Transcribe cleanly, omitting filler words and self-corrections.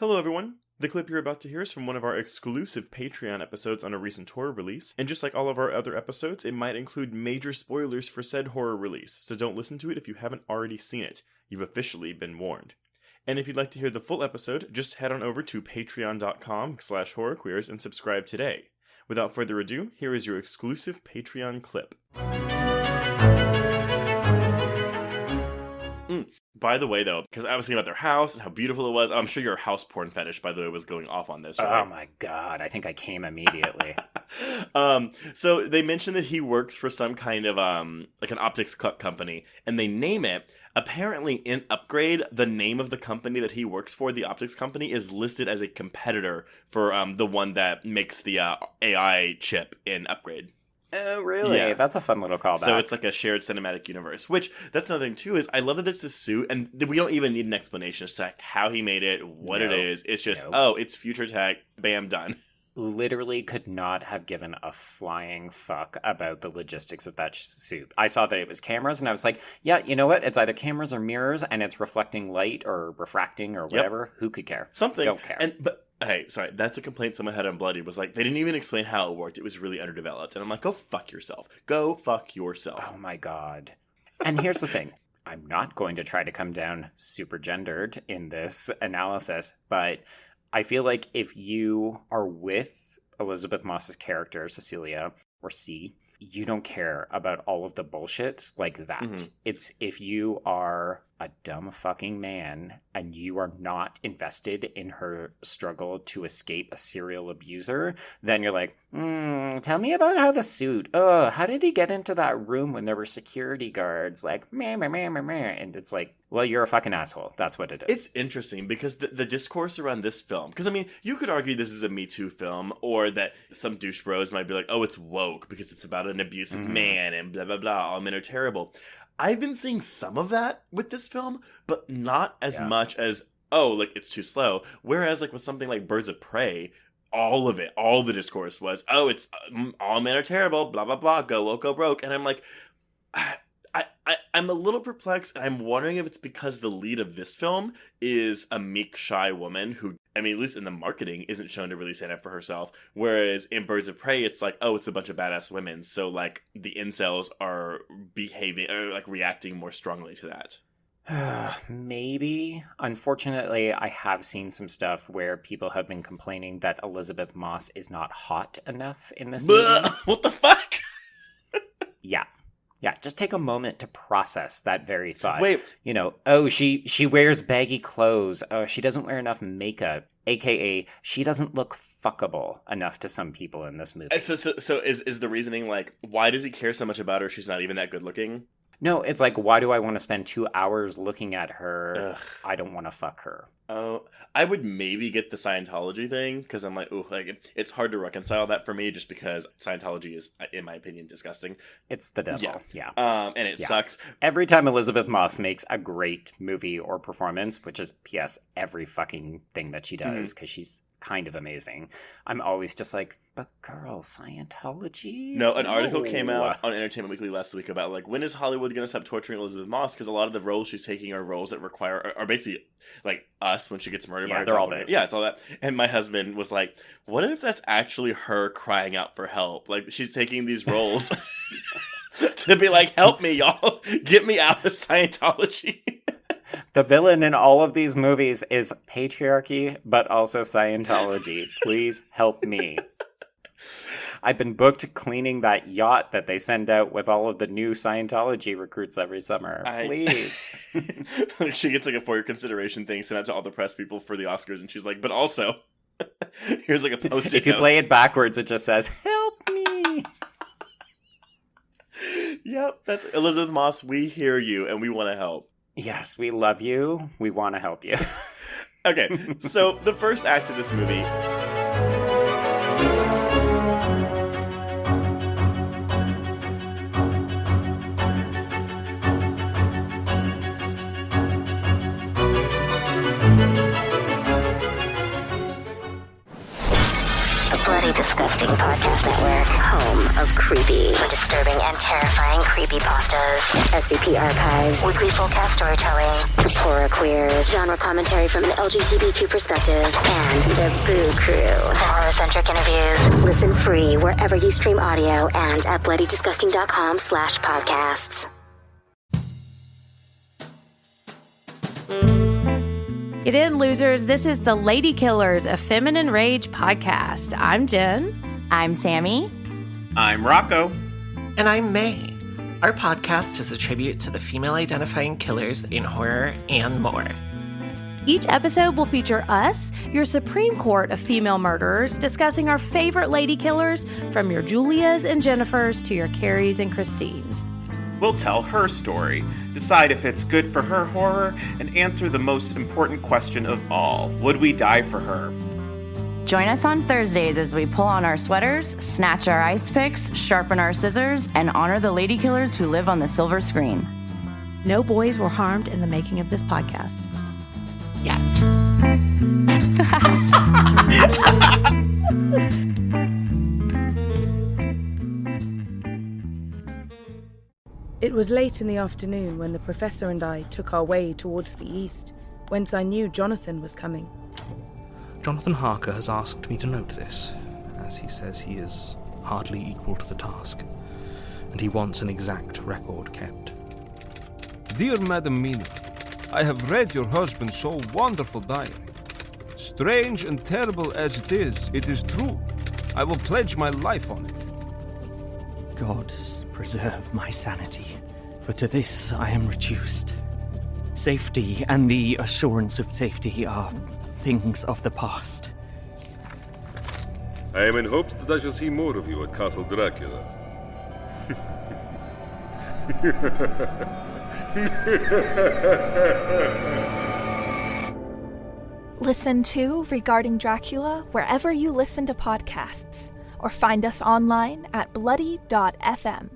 Hello, everyone. The clip you're about to hear is from one of our exclusive Patreon episodes on a recent horror release, and just like all of our other episodes, it might include major spoilers for said horror release, so don't listen to it if you haven't already seen it. You've officially been warned. And if you'd like to hear the full episode, just head on over to patreon.com/horrorqueers and subscribe today. Without further ado, here is your exclusive Patreon clip. By the way, though, because I was thinking about their house and how beautiful it was, I'm sure your house porn fetish, by the way, was going off on this, right? Oh my god, I think I came immediately. So they mentioned that he works for some kind of, like an optics company, and they name it. Apparently, in Upgrade, the name of the company that he works for, the optics company, is listed as a competitor for the one that makes the AI chip in Upgrade. Oh, really? Yeah. That's a fun little callback. So it's like a shared cinematic universe, which that's another thing too, is I love that it's a suit and we don't even need an explanation as to how he made it, what it is. It's just, it's future tech, bam, done. Literally could not have given a flying fuck about the logistics of that suit. I saw that it was cameras and I was like, yeah, you know what? It's either cameras or mirrors and it's reflecting light or refracting or whatever. Yep. Who could care? Something. Don't care. Hey, sorry, that's a complaint someone had on Bloody, was like, they didn't even explain how it worked. It was really underdeveloped. And I'm like, go fuck yourself. Go fuck yourself. Oh my god. And here's the thing. I'm not going to try to come down super gendered in this analysis, but I feel like if you are with Elizabeth Moss's character, Cecilia, or C, you don't care about all of the bullshit like that. Mm-hmm. It's if you are a dumb fucking man and you are not invested in her struggle to escape a serial abuser, then you're like, tell me about how the suit, how did he get into that room when there were security guards? Like, meh. And it's like, well, you're a fucking asshole. That's what it is. It's interesting because the discourse around this film, because I mean, you could argue this is a Me Too film, or that some douche bros might be like, oh, it's woke because it's about an abusive man and blah, blah, blah. All men are terrible. I've been seeing some of that with this film, but not as much as, like, it's too slow. Whereas, like, with something like Birds of Prey, all the discourse was, it's all men are terrible, blah, blah, blah, go woke, go broke. And I'm like, I'm a little perplexed, and I'm wondering if it's because the lead of this film is a meek, shy woman who, I mean, at least in the marketing, isn't shown to really stand up for herself. Whereas in Birds of Prey, it's like, it's a bunch of badass women. So, like, the incels are behaving, or, like, reacting more strongly to that. Maybe. Unfortunately, I have seen some stuff where people have been complaining that Elizabeth Moss is not hot enough in this movie. What the fuck? Yeah, just take a moment to process that very thought. Wait. You know, she wears baggy clothes. She doesn't wear enough makeup. AKA, she doesn't look fuckable enough to some people in this movie. So is the reasoning like, why does he care so much about her? She's not even that good looking? No, it's like, why do I want to spend 2 hours looking at her? Ugh. I don't want to fuck her. Oh, I would maybe get the Scientology thing, because I'm like, it's hard to reconcile that for me, just because Scientology is, in my opinion, disgusting. It's the devil, yeah. And it sucks. Every time Elizabeth Moss makes a great movie or performance, which is, P.S., every fucking thing that she does, because she's kind of amazing, I'm always just like, but girl, Scientology? No, an article came out on Entertainment Weekly last week about, like, when is Hollywood going to stop torturing Elizabeth Moss? Because a lot of the roles she's taking are roles that are basically, like, us when she gets murdered by her they're all this. Yeah, it's all that. And my husband was like, what if that's actually her crying out for help? Like, she's taking these roles to be like, help me, y'all. Get me out of Scientology. The villain in all of these movies is patriarchy, but also Scientology. Please help me. I've been booked cleaning that yacht that they send out with all of the new Scientology recruits every summer. Please. She gets like a for your consideration thing sent out to all the press people for the Oscars, and she's like, but also, here's like a post-it If you note. play it backwards, it just says, help me. Yep, that's Elizabeth Moss. We hear you, and we want to help. Yes, we love you. We want to help you. Okay, so the first act of this movie... Bloody Bloody Disgusting Podcast Network, home of creepy, disturbing, and terrifying creepypastas, SCP archives, weekly full cast storytelling, horror queers, genre commentary from an LGBTQ perspective, and the Boo Crew for horror-centric interviews. Listen free wherever you stream audio and at bloodydisgusting.com/podcasts. Get in, losers. This is the Lady Killers, a Feminine Rage podcast. I'm Jen. I'm Sammy. I'm Rocco. And I'm May. Our podcast is a tribute to the female-identifying killers in horror and more. Each episode will feature us, your Supreme Court of female murderers, discussing our favorite lady killers, from your Julias and Jennifers to your Carries and Christines. We'll tell her story, decide if it's good for her horror, and answer the most important question of all: would we die for her? Join us on Thursdays as we pull on our sweaters, snatch our ice picks, sharpen our scissors, and honor the lady killers who live on the silver screen. No boys were harmed in the making of this podcast. Yet. It was late in the afternoon when the professor and I took our way towards the east, whence I knew Jonathan was coming. Jonathan Harker has asked me to note this, as he says he is hardly equal to the task, and he wants an exact record kept. Dear Madam Mina, I have read your husband's so wonderful diary. Strange and terrible as it is true. I will pledge my life on it. God preserve my sanity, for to this I am reduced. Safety and the assurance of safety are things of the past. I am in hopes that I shall see more of you at Castle Dracula. Listen to Regarding Dracula wherever you listen to podcasts, or find us online at bloody.fm.